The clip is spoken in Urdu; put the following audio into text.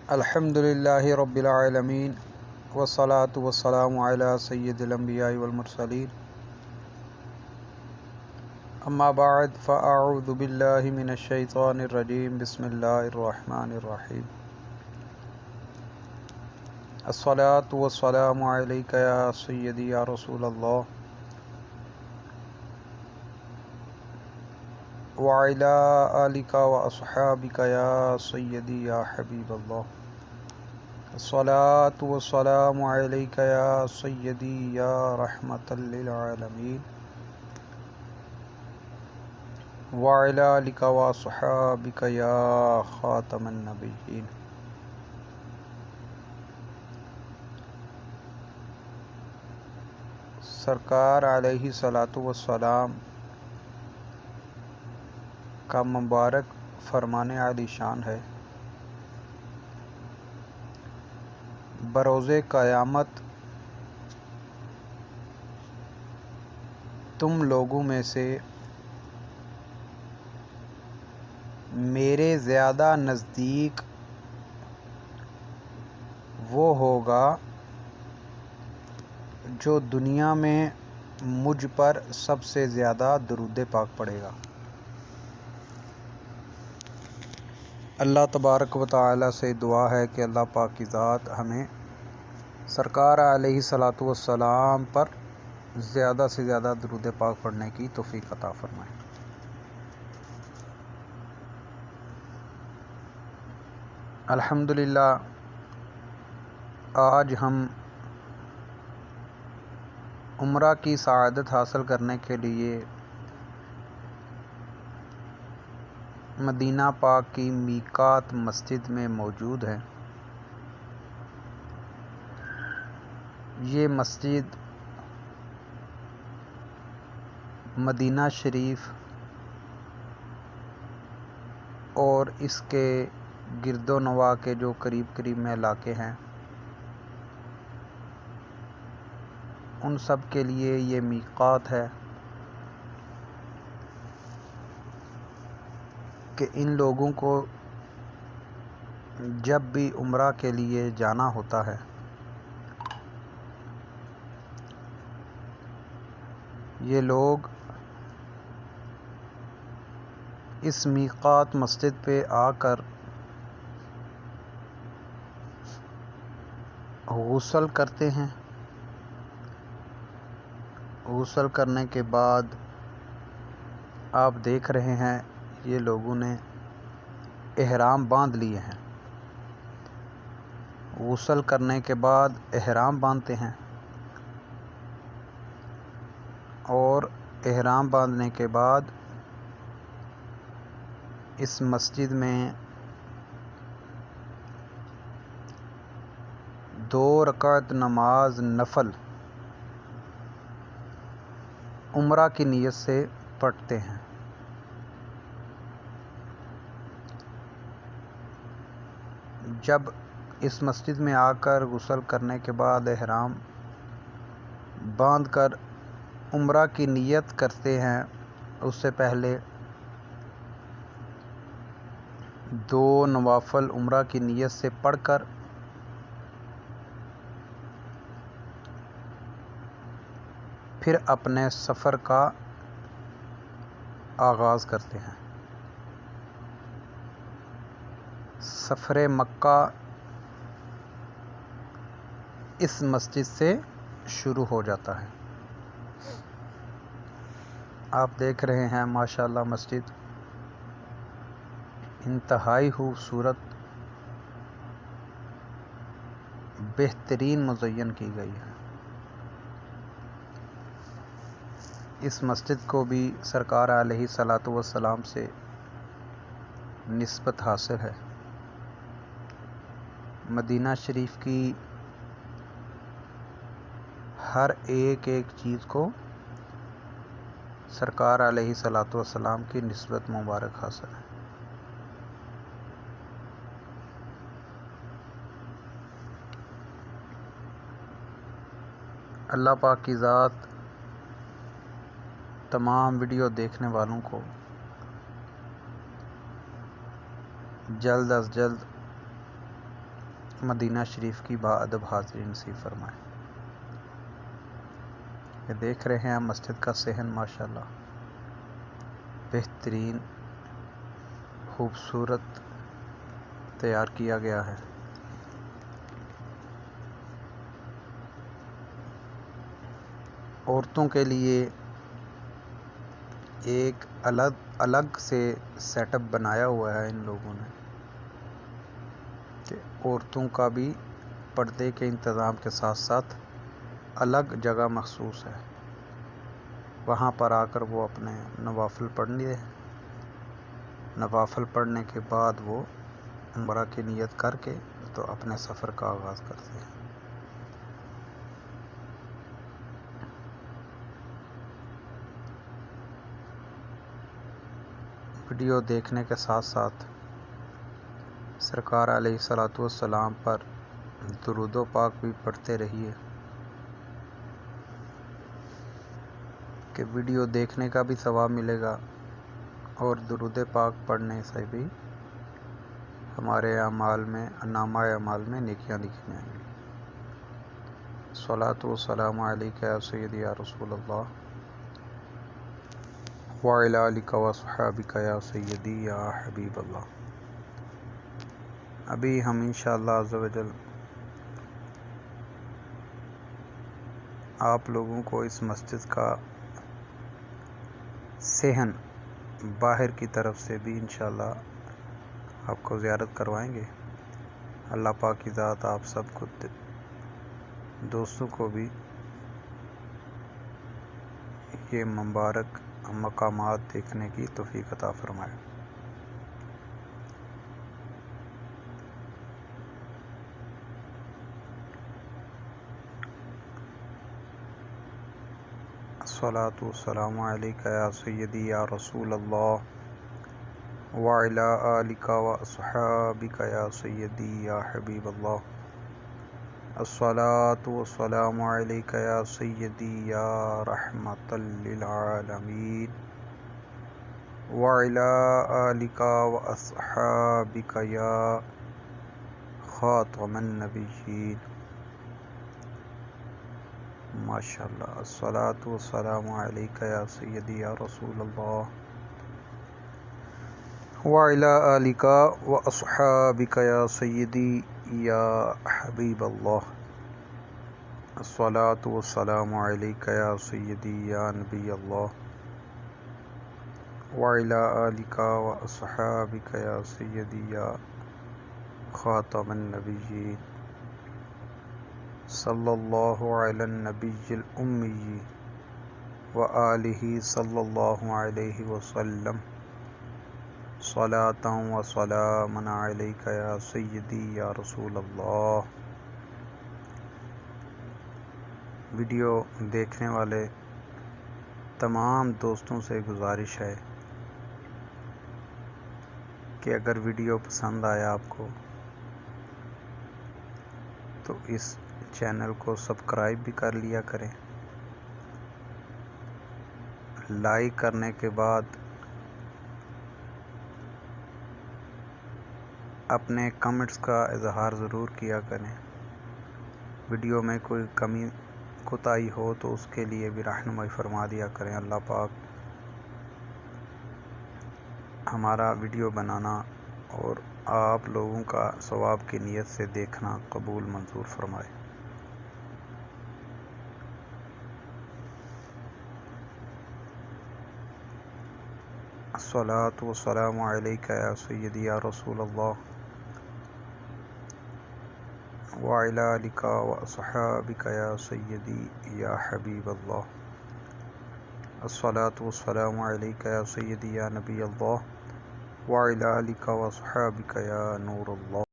الحمدللہ رب العالمین والصلاة والسلام علی سید الانبیاء والمرسلین اما بعد فاعوذ باللہ من الشیطان الرجیم بسم اللہ الرحمن الرحیم الصلاة والسلام علیک یا سیدی یا رسول اللہ وعلی آلک واصحابک یا سیدی یا حبیب اللہ الصلاة والسلام علیک یا سیدی یا رحمۃ للعالمین وعلی آلک واصحابک یا خاتم النبیین۔ سرکار علیہ الصلاۃ والسلام کا مبارک فرمان عالی شان ہے، بروز قیامت تم لوگوں میں سے میرے زیادہ نزدیک وہ ہوگا جو دنیا میں مجھ پر سب سے زیادہ درود پاک پڑھے گا۔ اللہ تبارک و تعالی سے دعا ہے کہ اللہ پاک کی ذات ہمیں سرکار علیہ الصلاۃ والسلام پر زیادہ سے زیادہ درود پاک پڑھنے کی توفیق عطا فرمائے۔ الحمدللہ آج ہم عمرہ کی سعادت حاصل کرنے کے لیے مدینہ پاک کی میقات مسجد میں موجود ہیں۔ یہ مسجد مدینہ شریف اور اس کے گرد و نواح کے جو قریب میں علاقے ہیں ان سب کے لیے یہ میقات ہے کہ ان لوگوں کو جب بھی عمرہ کے لیے جانا ہوتا ہے یہ لوگ اس میقات مسجد پہ آ کر غسل کرتے ہیں۔ غسل کرنے کے بعد آپ دیکھ رہے ہیں یہ لوگوں نے احرام باندھ لیے ہیں۔ غسل کرنے کے بعد احرام باندھتے ہیں اور احرام باندھنے کے بعد اس مسجد میں 2 رکعت نماز نفل عمرہ کی نیت سے پڑھتے ہیں۔ جب اس مسجد میں آ کر غسل کرنے کے بعد احرام باندھ کر عمرہ کی نیت کرتے ہیں اس سے پہلے 2 نوافل عمرہ کی نیت سے پڑھ کر پھر اپنے سفر کا آغاز کرتے ہیں۔ سفر مکہ اس مسجد سے شروع ہو جاتا ہے۔ آپ دیکھ رہے ہیں ماشاءاللہ مسجد انتہائی خوبصورت بہترین مزین کی گئی ہے۔ اس مسجد کو بھی سرکار علیہ الصلاۃ والسلام سے نسبت حاصل ہے۔ مدینہ شریف کی ہر ایک چیز کو سرکار علیہ الصلاۃ والسلام کی نسبت مبارک حاصل ہے۔ اللہ پاک کی ذات تمام ویڈیو دیکھنے والوں کو جلد از جلد مدینہ شریف کی باادب حاضری نصیب فرمائے۔ یہ دیکھ رہے ہیں مسجد کا صحن ماشاءاللہ بہترین خوبصورت تیار کیا گیا ہے۔ عورتوں کے لیے ایک الگ سے سیٹ اپ بنایا ہوا ہے ان لوگوں نے کہ عورتوں کا بھی پردے کے انتظام کے ساتھ ساتھ الگ جگہ مخصوص ہے، وہاں پر آ کر وہ اپنے نوافل پڑھ لیے، نوافل پڑھنے کے بعد وہ عمرہ کی نیت کر کے تو اپنے سفر کا آغاز کرتے ہیں۔ ویڈیو دیکھنے کے ساتھ ساتھ سرکار علیہ الصلوۃ والسلام پر درود و پاک بھی پڑھتے رہیے کہ ویڈیو دیکھنے کا بھی ثواب ملے گا اور درود پاک پڑھنے سے بھی ہمارے اعمال میں نامہ اعمال میں نیکیاں لکھی جائیں گی۔ الصلاۃ والسلام علیک یا سیدی یا رسول اللہ وعلی آلک واصحابک یا سیدی یا حبیب اللہ۔ ابھی ہم انشاءاللہ عز و جل آپ لوگوں کو اس مسجد کا صحن باہر کی طرف سے بھی انشاءاللہ آپ کو زیارت کروائیں گے۔ اللہ پاک کی ذات آپ سب کو دوستوں کو بھی یہ مبارک مقامات دیکھنے کی توفیق عطا فرمائے۔ الصلاۃ والسلام علیک یا سیدی یا رسول اللہ وعلی آلک واصحابک یا سیدی یا حبیب اللہ۔ الصلاۃ والسلام علیک یا سیدی یا رحمۃ للعالمین وعلی آلک واصحابک یا خاتم النبیین۔ ماشاءاللہ۔ الصلاۃ والسلام علیک یا سیدی یا رسول اللہ وعلی آلک واصحابک یا سیدی یا حبیب اللہ۔ الصلاۃ والسلام علیک یا سیدی یا نبی اللہ وعلی آلک واصحابک یا سیدی یا خاتم النبیین۔ صلی اللہ علی النبی الامی وآلہ صلی اللہ علیہ وسلم صلاۃ و سلام علیک یا سیدی یا رسول اللہ۔ ویڈیو دیکھنے والے تمام دوستوں سے گزارش ہے کہ اگر ویڈیو پسند آیا آپ کو تو اس چینل کو سبسکرائب بھی کر لیا کریں، لائک کرنے کے بعد اپنے کمنٹس کا اظہار ضرور کیا کریں۔ ویڈیو میں کوئی کمی کوتاہی ہو تو اس کے لیے بھی رہنمائی فرما دیا کریں۔ اللہ پاک ہمارا ویڈیو بنانا اور آپ لوگوں کا ثواب کی نیت سے دیکھنا قبول منظور فرمائے۔ الصلاۃ والسلام علیک یا سیدی یا رسول اللہ وعلی آلک واصحابک یا سیدی یا حبیب اللہ۔ الصلاۃ والسلام علیک یا سیدی یا نبی اللہ وعلی آلک واصحابک یا نور اللہ۔